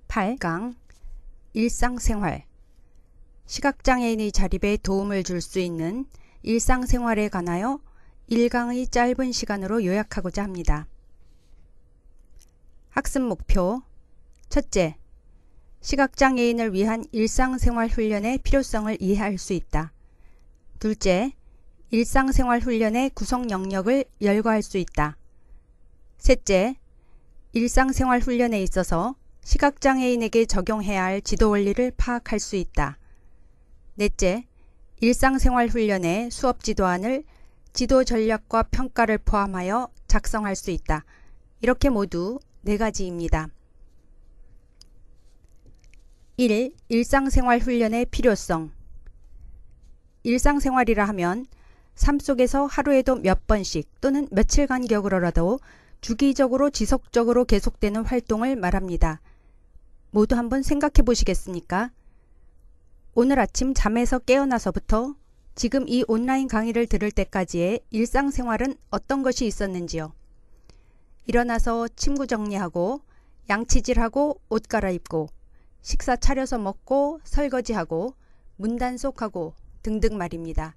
8강 일상생활 시각장애인의 자립에 도움을 줄 수 있는 일상생활에 관하여 1강의 짧은 시간으로 요약하고자 합니다. 학습 목표 첫째, 시각장애인을 위한 일상생활 훈련의 필요성을 이해할 수 있다. 둘째, 일상생활 훈련의 구성 영역을 열거할 수 있다. 셋째, 일상생활 훈련에 있어서 시각장애인에게 적용해야 할 지도 원리를 파악할 수 있다. 넷째, 일상생활 훈련의 수업 지도안을 지도 전략과 평가를 포함하여 작성할 수 있다. 이렇게 모두 4가지입니다. 1. 일상생활 훈련의 필요성. 일상생활이라 하면 삶 속에서 하루에도 몇 번씩 또는 며칠 간격으로라도 주기적으로 지속적으로 계속되는 활동을 말합니다. 모두 한번 생각해 보시겠습니까? 오늘 아침 잠에서 깨어나서부터 지금 이 온라인 강의를 들을 때까지의 일상생활은 어떤 것이 있었는지요? 일어나서 침구 정리하고 양치질하고 옷 갈아입고 식사 차려서 먹고 설거지하고 문단속하고 등등 말입니다.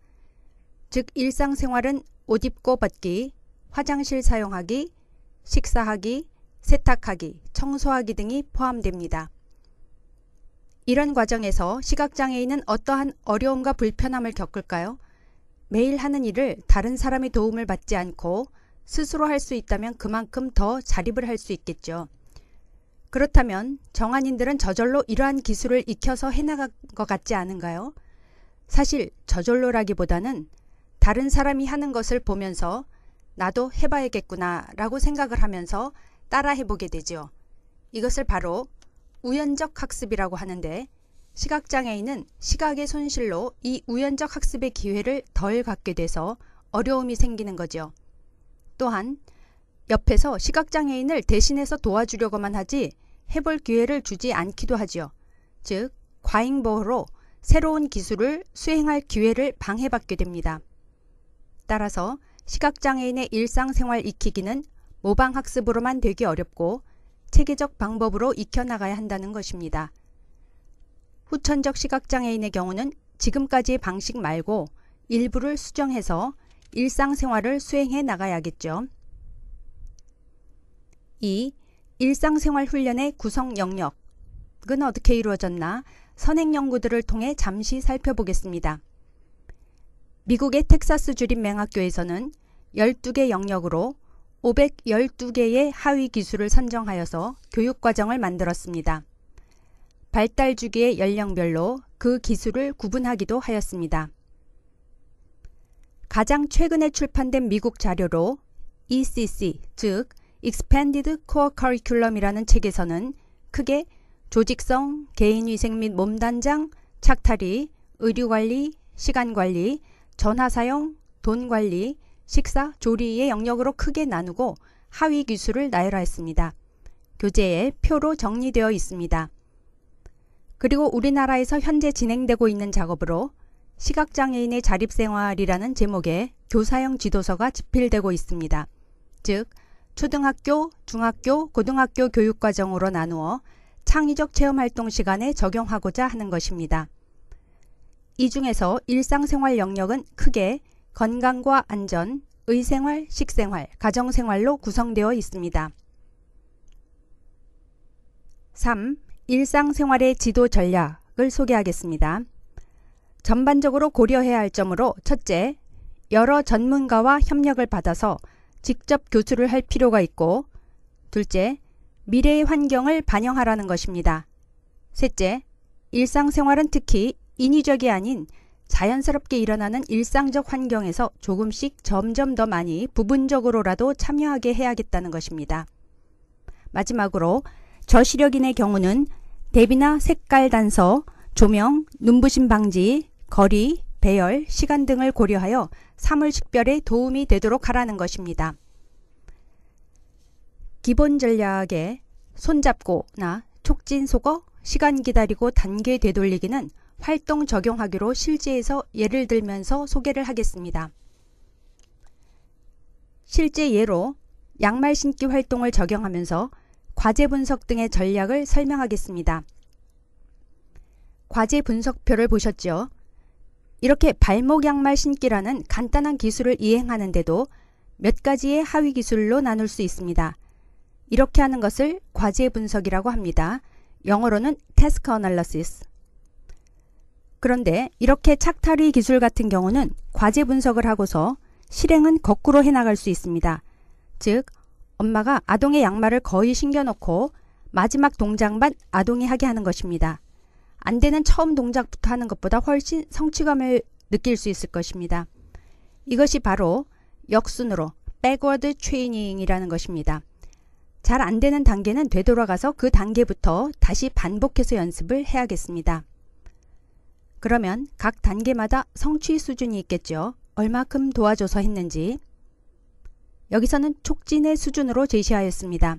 즉 일상생활은 옷 입고 벗기, 화장실 사용하기, 식사하기, 세탁하기, 청소하기 등이 포함됩니다. 이런 과정에서 시각장애인은 어떠한 어려움과 불편함을 겪을까요? 매일 하는 일을 다른 사람의 도움을 받지 않고 스스로 할 수 있다면 그만큼 더 자립을 할 수 있겠죠. 그렇다면 정한인들은 저절로 이러한 기술을 익혀서 해나간 것 같지 않은가요? 사실 저절로라기보다는 다른 사람이 하는 것을 보면서 나도 해봐야겠구나 라고 생각을 하면서 따라 해보게 되죠. 이것을 바로 우연적 학습이라고 하는데 시각장애인은 시각의 손실로 이 우연적 학습의 기회를 덜 갖게 돼서 어려움이 생기는 거죠. 또한 옆에서 시각장애인을 대신해서 도와주려고만 하지 해볼 기회를 주지 않기도 하죠. 즉 과잉보호로 새로운 기술을 수행할 기회를 방해받게 됩니다. 따라서 시각장애인의 일상생활 익히기는 모방학습으로만 되기 어렵고 체계적 방법으로 익혀나가야 한다는 것입니다. 후천적 시각장애인의 경우는 지금까지의 방식 말고 일부를 수정해서 일상생활을 수행해 나가야겠죠. 2. 일상생활 훈련의 구성 영역은 어떻게 이루어졌나 선행 연구들을 통해 잠시 살펴보겠습니다. 미국의 텍사스 주립맹학교에서는 12개 영역으로 512개의 하위 기술을 선정하여서 교육과정을 만들었습니다. 발달 주기의 연령별로 그 기술을 구분하기도 하였습니다. 가장 최근에 출판된 미국 자료로 ECC, 즉 Expanded Core Curriculum이라는 책에서는 크게 조직성, 개인위생 및 몸단장, 착탈이, 의류관리, 시간관리, 전화사용, 돈관리, 식사, 조리의 영역으로 크게 나누고 하위 기술을 나열하였습니다. 교재에 표로 정리되어 있습니다. 그리고 우리나라에서 현재 진행되고 있는 작업으로 시각장애인의 자립생활이라는 제목의 교사형 지도서가 집필되고 있습니다. 즉 초등학교, 중학교, 고등학교 교육과정으로 나누어 창의적 체험활동 시간에 적용하고자 하는 것입니다. 이 중에서 일상생활 영역은 크게 건강과 안전, 의생활, 식생활, 가정생활로 구성되어 있습니다. 3. 일상생활의 지도 전략을 소개하겠습니다. 전반적으로 고려해야 할 점으로 첫째, 여러 전문가와 협력을 받아서 직접 교수를 할 필요가 있고 둘째, 미래의 환경을 반영하라는 것입니다. 셋째, 일상생활은 특히 인위적이 아닌 자연스럽게 일어나는 일상적 환경에서 조금씩 점점 더 많이 부분적으로라도 참여하게 해야겠다는 것입니다. 마지막으로 저시력인의 경우는 대비나 색깔 단서, 조명, 눈부심 방지, 거리, 배열, 시간 등을 고려하여 사물 식별에 도움이 되도록 하라는 것입니다. 기본 전략에 손잡고나 촉진 속어, 시간 기다리고 단계 되돌리기는 활동 적용하기로 실제에서 예를 들면서 소개를 하겠습니다. 실제 예로 양말 신기 활동을 적용하면서 과제 분석 등의 전략을 설명하겠습니다. 과제 분석표를 보셨죠? 이렇게 발목 양말 신기라는 간단한 기술을 이행하는데도 몇 가지의 하위 기술로 나눌 수 있습니다. 이렇게 하는 것을 과제 분석이라고 합니다. 영어로는 task analysis. 그런데 이렇게 착탈의 기술 같은 경우는 과제 분석을 하고서 실행은 거꾸로 해나갈 수 있습니다. 즉, 엄마가 아동의 양말을 거의 신겨놓고 마지막 동작만 아동이 하게 하는 것입니다. 안 되는 처음 동작부터 하는 것보다 훨씬 성취감을 느낄 수 있을 것입니다. 이것이 바로 역순으로 backward training이라는 것입니다. 잘 안 되는 단계는 되돌아가서 그 단계부터 다시 반복해서 연습을 해야겠습니다. 그러면 각 단계마다 성취 수준이 있겠죠. 얼마큼 도와줘서 했는지. 여기서는 촉진의 수준으로 제시하였습니다.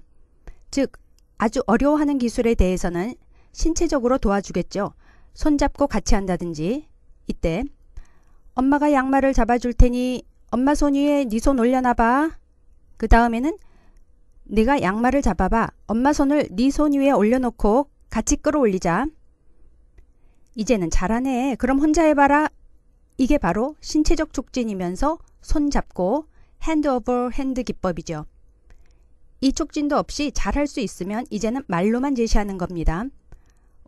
즉, 아주 어려워하는 기술에 대해서는 신체적으로 도와주겠죠. 손잡고 같이 한다든지. 이때 엄마가 양말을 잡아줄 테니 엄마 손 위에 네 손 올려놔봐. 그 다음에는 네가 양말을 잡아봐. 엄마 손을 네 손 위에 올려놓고 같이 끌어올리자. 이제는 잘하네. 그럼 혼자 해봐라. 이게 바로 신체적 촉진이면서 손잡고 hand over hand 기법이죠. 이 촉진도 없이 잘할 수 있으면 이제는 말로만 제시하는 겁니다.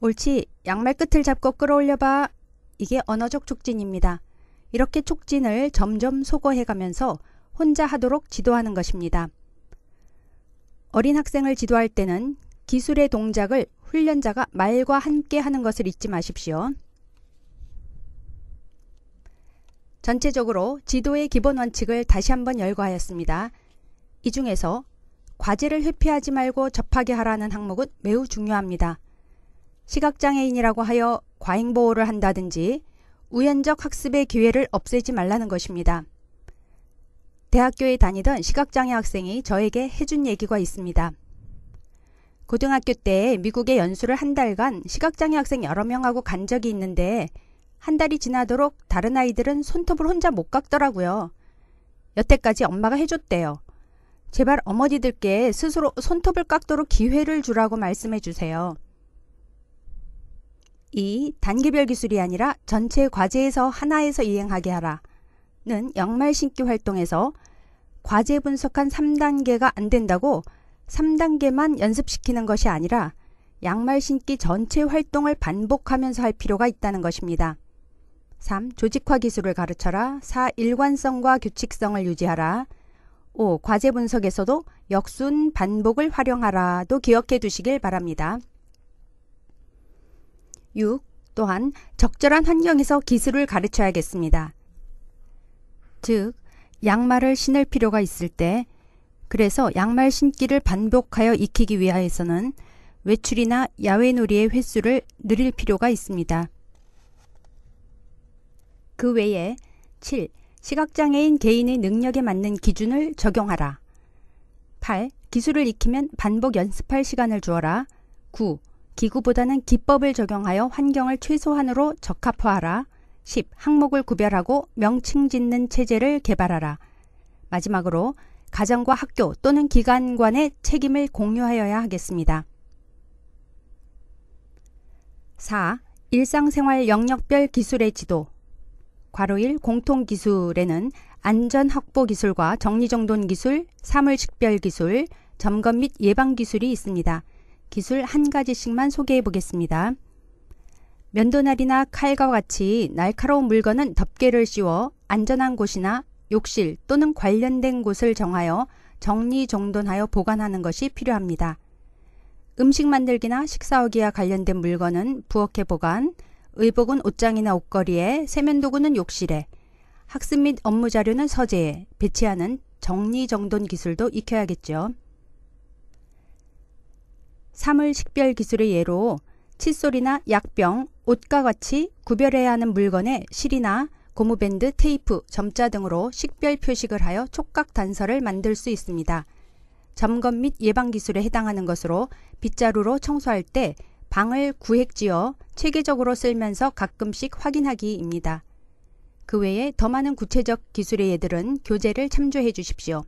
옳지. 양말 끝을 잡고 끌어올려봐. 이게 언어적 촉진입니다. 이렇게 촉진을 점점 소거해가면서 혼자 하도록 지도하는 것입니다. 어린 학생을 지도할 때는 기술의 동작을 훈련자가 말과 함께 하는 것을 잊지 마십시오. 전체적으로 지도의 기본 원칙을 다시 한번 열거하였습니다. 이 중에서 과제를 회피하지 말고 접하게 하라는 항목은 매우 중요합니다. 시각장애인이라고 하여 과잉보호를 한다든지 우연적 학습의 기회를 없애지 말라는 것입니다. 대학교에 다니던 시각장애 학생이 저에게 해준 얘기가 있습니다. 고등학교 때 미국에 연수를 한 달간 시각장애 학생 여러 명하고 간 적이 있는데 한 달이 지나도록 다른 아이들은 손톱을 혼자 못 깎더라고요. 여태까지 엄마가 해줬대요. 제발 어머니들께 스스로 손톱을 깎도록 기회를 주라고 말씀해 주세요. 이 단계별 기술이 아니라 전체 과제에서 하나에서 이행하게 하라는 양말 신기 활동에서 과제 분석한 3단계가 안 된다고 3단계만 연습시키는 것이 아니라 양말 신기 전체 활동을 반복하면서 할 필요가 있다는 것입니다. 3. 조직화 기술을 가르쳐라. 4. 일관성과 규칙성을 유지하라. 5. 과제 분석에서도 역순 반복을 활용하라도 기억해 두시길 바랍니다. 6. 또한 적절한 환경에서 기술을 가르쳐야겠습니다. 즉, 양말을 신을 필요가 있을 때 그래서 양말 신기를 반복하여 익히기 위하여서는 외출이나 야외 놀이의 횟수를 늘릴 필요가 있습니다. 그 외에 7. 시각장애인 개인의 능력에 맞는 기준을 적용하라. 8. 기술을 익히면 반복 연습할 시간을 주어라. 9. 기구보다는 기법을 적용하여 환경을 최소한으로 적합화하라. 10. 항목을 구별하고 명칭 짓는 체제를 개발하라. 마지막으로 가정과 학교 또는 기관 간의 책임을 공유하여야 하겠습니다. 4. 일상생활 영역별 기술의 지도. 괄호1 공통기술에는 안전확보기술과 정리정돈기술, 사물식별기술, 점검 및 예방기술이 있습니다. 기술 한 가지씩만 소개해 보겠습니다. 면도날이나 칼과 같이 날카로운 물건은 덮개를 씌워 안전한 곳이나 욕실 또는 관련된 곳을 정하여 정리정돈하여 보관하는 것이 필요합니다. 음식 만들기나 식사하기와 관련된 물건은 부엌에 보관, 의복은 옷장이나 옷걸이에, 세면도구는 욕실에, 학습 및 업무 자료는 서재에 배치하는 정리정돈 기술도 익혀야겠죠. 사물 식별 기술의 예로 칫솔이나 약병, 옷과 같이 구별해야 하는 물건에 실이나 고무밴드, 테이프, 점자 등으로 식별 표식을 하여 촉각 단서를 만들 수 있습니다. 점검 및 예방 기술에 해당하는 것으로 빗자루로 청소할 때 방을 구획지어 체계적으로 쓸면서 가끔씩 확인하기입니다. 그 외에 더 많은 구체적 기술의 예들은 교재를 참조해 주십시오.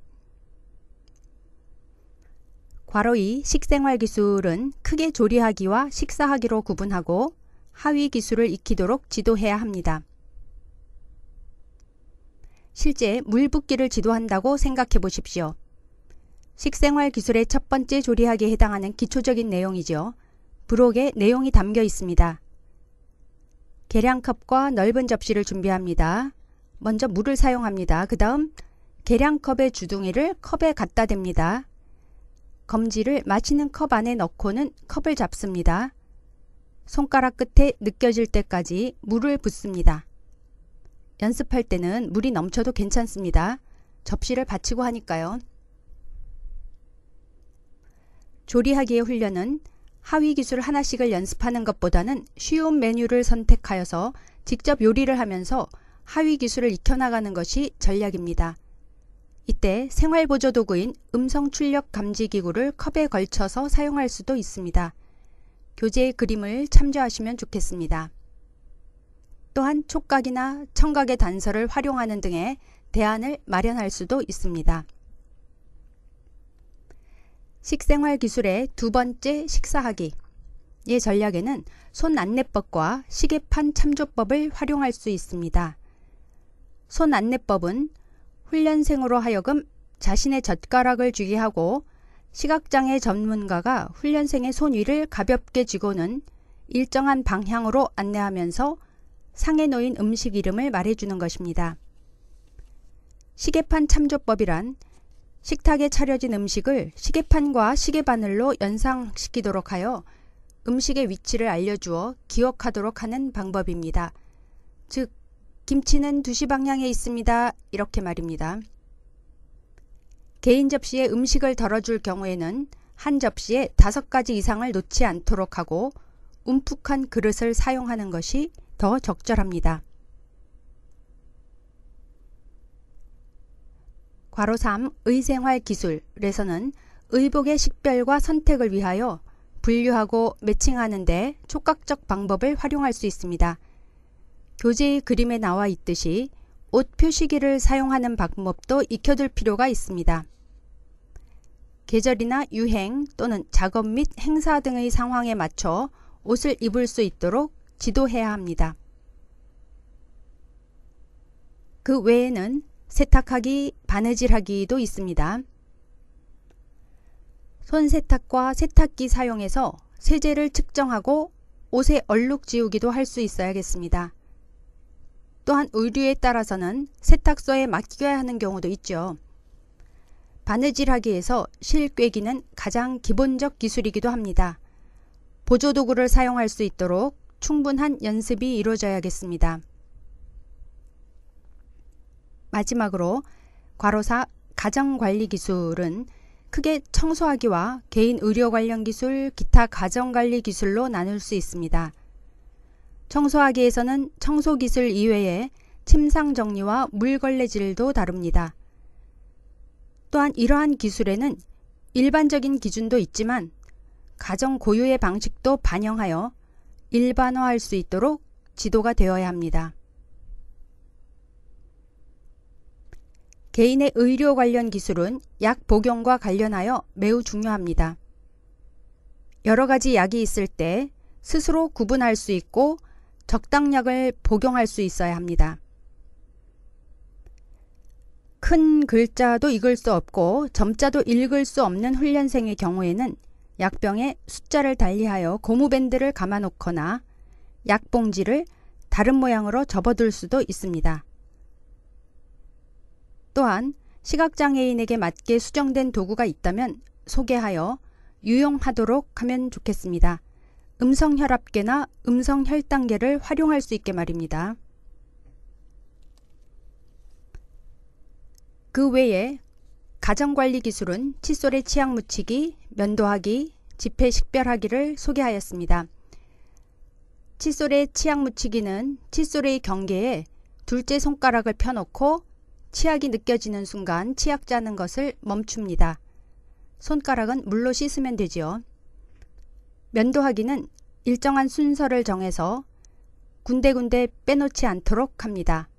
괄호 2 식생활 기술은 크게 조리하기와 식사하기로 구분하고 하위 기술을 익히도록 지도해야 합니다. 실제 물 붓기를 지도한다고 생각해 보십시오. 식생활 기술의 첫 번째 조리하기에 해당하는 기초적인 내용이죠. 부록에 내용이 담겨 있습니다. 계량컵과 넓은 접시를 준비합니다. 먼저 물을 사용합니다. 그 다음 계량컵의 주둥이를 컵에 갖다 댑니다. 검지를 마시는 컵 안에 넣고는 컵을 잡습니다. 손가락 끝에 느껴질 때까지 물을 붓습니다. 연습할 때는 물이 넘쳐도 괜찮습니다. 접시를 받치고 하니까요. 조리하기의 훈련은 하위 기술 하나씩을 연습하는 것보다는 쉬운 메뉴를 선택하여서 직접 요리를 하면서 하위 기술을 익혀나가는 것이 전략입니다. 이때 생활보조도구인 음성 출력 감지 기구를 컵에 걸쳐서 사용할 수도 있습니다. 교재의 그림을 참조하시면 좋겠습니다. 또한 촉각이나 청각의 단서를 활용하는 등의 대안을 마련할 수도 있습니다. 식생활 기술의 두 번째 식사하기. 이 전략에는 손 안내법과 시계판 참조법을 활용할 수 있습니다. 손 안내법은 훈련생으로 하여금 자신의 젓가락을 쥐게 하고 시각장애 전문가가 훈련생의 손 위를 가볍게 쥐고는 일정한 방향으로 안내하면서 상에 놓인 음식 이름을 말해주는 것입니다. 시계판 참조법이란 식탁에 차려진 음식을 시계판과 시계바늘로 연상시키도록 하여 음식의 위치를 알려주어 기억하도록 하는 방법입니다. 즉, 김치는 2시 방향에 있습니다. 이렇게 말입니다. 개인 접시에 음식을 덜어줄 경우에는 한 접시에 5가지 이상을 놓지 않도록 하고 움푹한 그릇을 사용하는 것이 더 적절합니다. 괄호 3 의생활 기술에서는 의복의 식별과 선택을 위하여 분류하고 매칭하는 데 촉각적 방법을 활용할 수 있습니다. 교재의 그림에 나와 있듯이 옷 표시기를 사용하는 방법도 익혀둘 필요가 있습니다. 계절이나 유행 또는 작업 및 행사 등의 상황에 맞춰 옷을 입을 수 있도록 지도해야 합니다. 그 외에는 세탁하기, 바느질하기도 있습니다. 손세탁과 세탁기 사용해서 세제를 측정하고 옷에 얼룩 지우기도 할 수 있어야겠습니다. 또한 의류에 따라서는 세탁소에 맡겨야 하는 경우도 있죠. 바느질하기에서 실 꿰기는 가장 기본적 기술이기도 합니다. 보조도구를 사용할 수 있도록 충분한 연습이 이루어져야겠습니다. 마지막으로 괄호 4 가정관리 기술은 크게 청소하기와 개인 의료 관련 기술, 기타 가정관리 기술로 나눌 수 있습니다. 청소하기에서는 청소기술 이외에 침상 정리와 물걸레질도 다룹니다. 또한 이러한 기술에는 일반적인 기준도 있지만 가정 고유의 방식도 반영하여 일반화할 수 있도록 지도가 되어야 합니다. 개인의 의료 관련 기술은 약 복용과 관련하여 매우 중요합니다. 여러 가지 약이 있을 때 스스로 구분할 수 있고 적당량을 복용할 수 있어야 합니다. 큰 글자도 읽을 수 없고 점자도 읽을 수 없는 훈련생의 경우에는 약병에 숫자를 달리하여 고무밴드를 감아 놓거나 약봉지를 다른 모양으로 접어둘 수도 있습니다. 또한 시각장애인에게 맞게 수정된 도구가 있다면 소개하여 유용하도록 하면 좋겠습니다. 음성혈압계나 음성혈당계를 활용할 수 있게 말입니다. 그 외에 가정관리 기술은 칫솔에 치약 묻히기, 면도하기, 지폐 식별하기를 소개하였습니다. 칫솔에 치약 묻히기는 칫솔의 경계에 둘째 손가락을 펴놓고 치약이 느껴지는 순간 치약 짜는 것을 멈춥니다. 손가락은 물로 씻으면 되지요. 면도하기는 일정한 순서를 정해서 군데군데 빼놓지 않도록 합니다.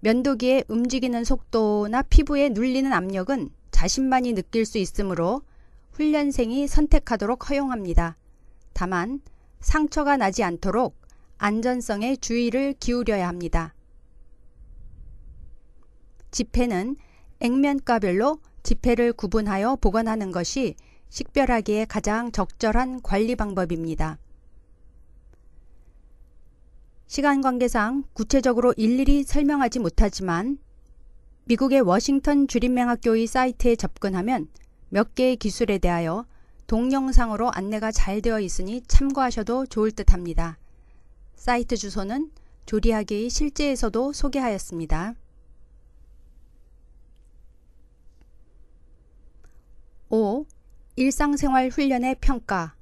면도기의 움직이는 속도나 피부에 눌리는 압력은 자신만이 느낄 수 있으므로 훈련생이 선택하도록 허용합니다. 다만 상처가 나지 않도록 안전성에 주의를 기울여야 합니다. 지폐는 액면가별로 지폐를 구분하여 보관하는 것이 식별하기에 가장 적절한 관리 방법입니다. 시간 관계상 구체적으로 일일이 설명하지 못하지만 미국의 워싱턴 주립맹학교의 사이트에 접근하면 몇 개의 기술에 대하여 동영상으로 안내가 잘 되어 있으니 참고하셔도 좋을 듯 합니다. 사이트 주소는 조리하기의 실제에서도 소개하였습니다. 5. 일상생활 훈련의 평가.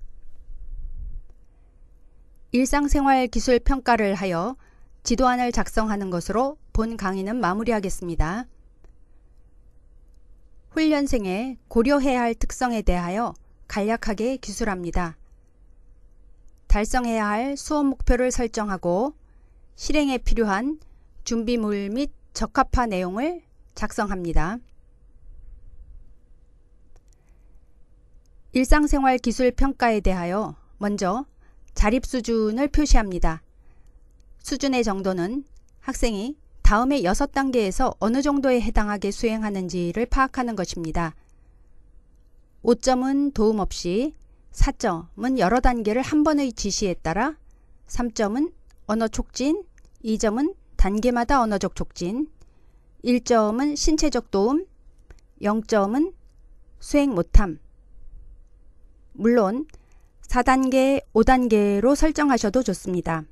일상생활 기술 평가를 하여 지도안을 작성하는 것으로 본 강의는 마무리하겠습니다. 훈련생의 고려해야 할 특성에 대하여 간략하게 기술합니다. 달성해야 할 수업 목표를 설정하고 실행에 필요한 준비물 및 적합화 내용을 작성합니다. 일상생활 기술 평가에 대하여 먼저 자립 수준을 표시합니다. 수준의 정도는 학생이 다음의 6단계에서 어느 정도에 해당하게 수행하는지를 파악하는 것입니다. 5점은 도움 없이, 4점은 여러 단계를 한 번의 지시에 따라, 3점은 언어 촉진, 2점은 단계마다 언어적 촉진, 1점은 신체적 도움, 0점은 수행 못함. 물론 4단계, 5단계로 설정하셔도 좋습니다.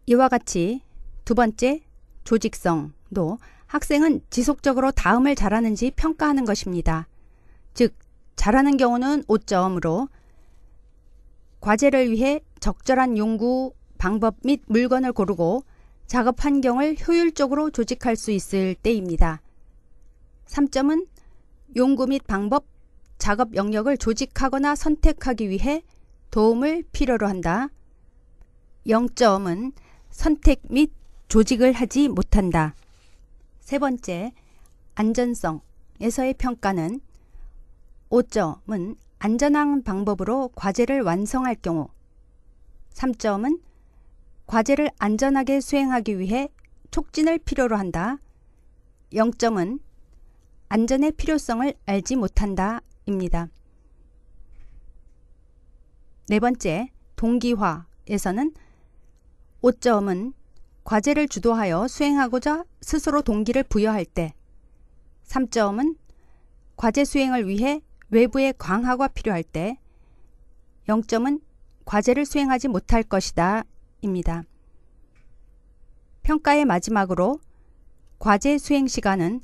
이와 같이 두 번째, 조직성도 학생은 지속적으로 다음을 잘하는지 평가하는 것입니다. 즉, 잘하는 경우는 5점으로 과제를 위해 적절한 용구, 방법 및 물건을 고르고 작업 환경을 효율적으로 조직할 수 있을 때입니다. 3점은 용구 및 방법, 작업 영역을 조직하거나 선택하기 위해 도움을 필요로 한다. 0점은 선택 및 조직을 하지 못한다. 세 번째, 안전성에서의 평가는 5점은 안전한 방법으로 과제를 완성할 경우, 3점은 과제를 안전하게 수행하기 위해 촉진을 필요로 한다. 0점은 안전의 필요성을 알지 못한다 입니다. 네 번째, 동기화에서는 5점은 과제를 주도하여 수행하고자 스스로 동기를 부여할 때, 3점은 과제 수행을 위해 외부의 강화가 필요할 때, 0점은 과제를 수행하지 못할 것이다 입니다. 평가의 마지막으로 과제 수행 시간은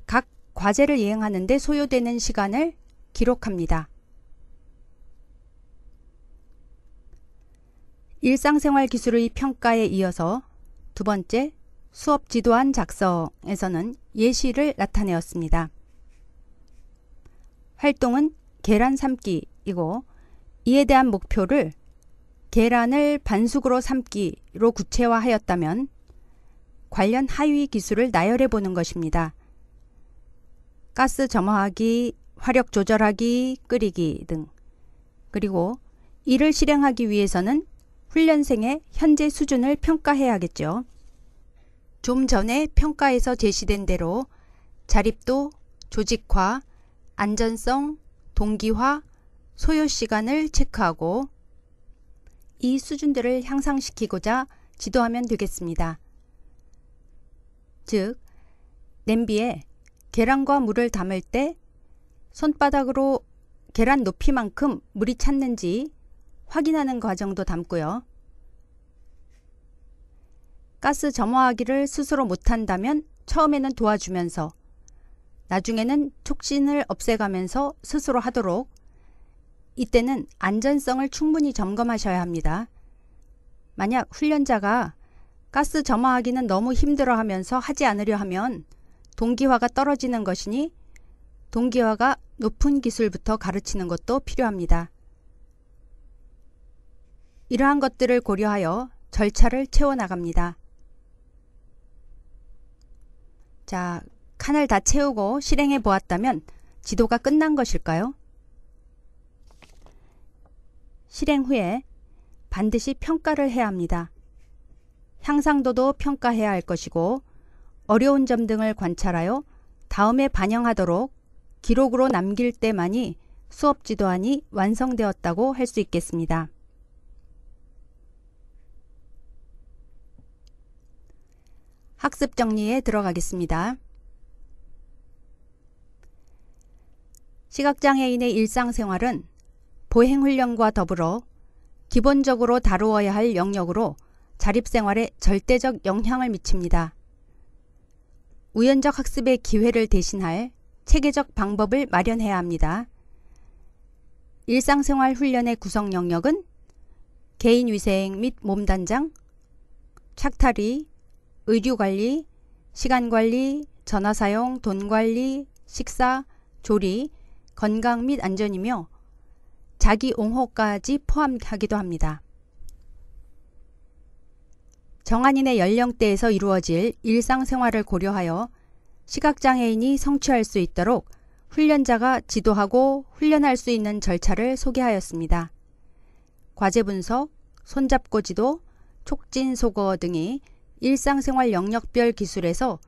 각 과제를 이행하는 데 소요되는 시간을 기록합니다. 일상생활 기술의 평가에 이어서 두 번째, 수업 지도안 작성에서는 예시를 나타내었습니다. 활동은 계란 삶기이고 이에 대한 목표를 계란을 반숙으로 삶기로 구체화하였다면 관련 하위 기술을 나열해 보는 것입니다. 가스 점화하기, 화력 조절하기, 끓이기 등. 그리고 이를 실행하기 위해서는 훈련생의 현재 수준을 평가해야겠죠. 좀 전에 평가에서 제시된 대로 자립도, 조직화, 안전성, 동기화, 소요 시간을 체크하고 이 수준들을 향상시키고자 지도하면 되겠습니다. 즉, 냄비에 계란과 물을 담을 때 손바닥으로 계란 높이만큼 물이 찼는지 확인하는 과정도 담고요. 가스 점화하기를 스스로 못한다면 처음에는 도와주면서 나중에는 촉진을 없애가면서 스스로 하도록, 이때는 안전성을 충분히 점검하셔야 합니다. 만약 훈련자가 가스 점화하기는 너무 힘들어하면서 하지 않으려 하면 동기화가 떨어지는 것이니 동기화가 높은 기술부터 가르치는 것도 필요합니다. 이러한 것들을 고려하여 절차를 채워나갑니다. 자, 칸을 다 채우고 실행해 보았다면 지도가 끝난 것일까요? 실행 후에 반드시 평가를 해야 합니다. 향상도도 평가해야 할 것이고 어려운 점 등을 관찰하여 다음에 반영하도록 기록으로 남길 때만이 수업 지도안이 완성되었다고 할 수 있겠습니다. 학습 정리에 들어가겠습니다. 시각장애인의 일상생활은 보행훈련과 더불어 기본적으로 다루어야 할 영역으로 자립생활에 절대적 영향을 미칩니다. 우연적 학습의 기회를 대신할 체계적 방법을 마련해야 합니다. 일상생활 훈련의 구성 영역은 개인위생 및 몸단장, 착탈이, 의류관리, 시간관리, 전화사용, 돈관리, 식사, 조리, 건강 및 안전이며 자기 옹호까지 포함하기도 합니다. 정한인의 연령대에서 이루어질 일상생활을 고려하여 시각장애인이 성취할 수 있도록 훈련자가 지도하고 훈련할 수 있는 절차를 소개하였습니다. 과제 분석, 손잡고 지도, 촉진 소거 등이 일상생활 영역별 기술에서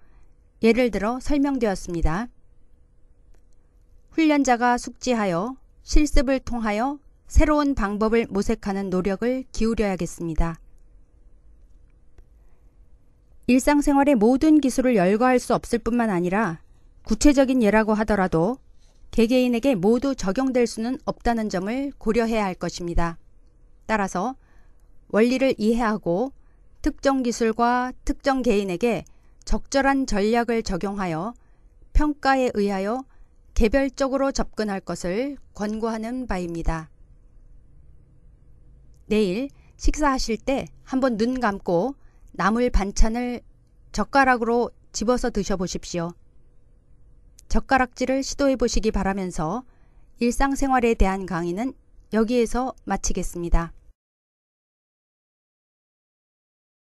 예를 들어 설명되었습니다. 훈련자가 숙지하여 실습을 통하여 새로운 방법을 모색하는 노력을 기울여야겠습니다. 일상생활의 모든 기술을 열거할 수 없을 뿐만 아니라 구체적인 예라고 하더라도 개개인에게 모두 적용될 수는 없다는 점을 고려해야 할 것입니다. 따라서 원리를 이해하고 특정 기술과 특정 개인에게 적절한 전략을 적용하여 평가에 의하여 개별적으로 접근할 것을 권고하는 바입니다. 내일 식사하실 때 한번 눈 감고 나물 반찬을 젓가락으로 집어서 드셔보십시오. 젓가락질을 시도해 보시기 바라면서 일상생활에 대한 강의는 여기에서 마치겠습니다.